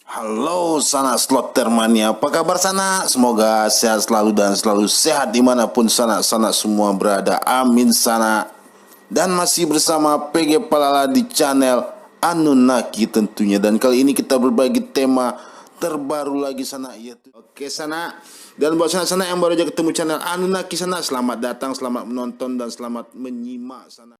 Halo sana slotter mania, apa kabar sana? Semoga sehat selalu dan selalu sehat dimanapun sana semua berada, amin sana. Dan masih bersama PG Palala di channel Anunnaki tentunya. Dan kali ini kita berbagi tema terbaru lagi sana, yaitu oke sana. Dan buat sana yang baru aja ketemu channel Anunnaki sana, selamat datang, selamat menonton dan selamat menyimak sana.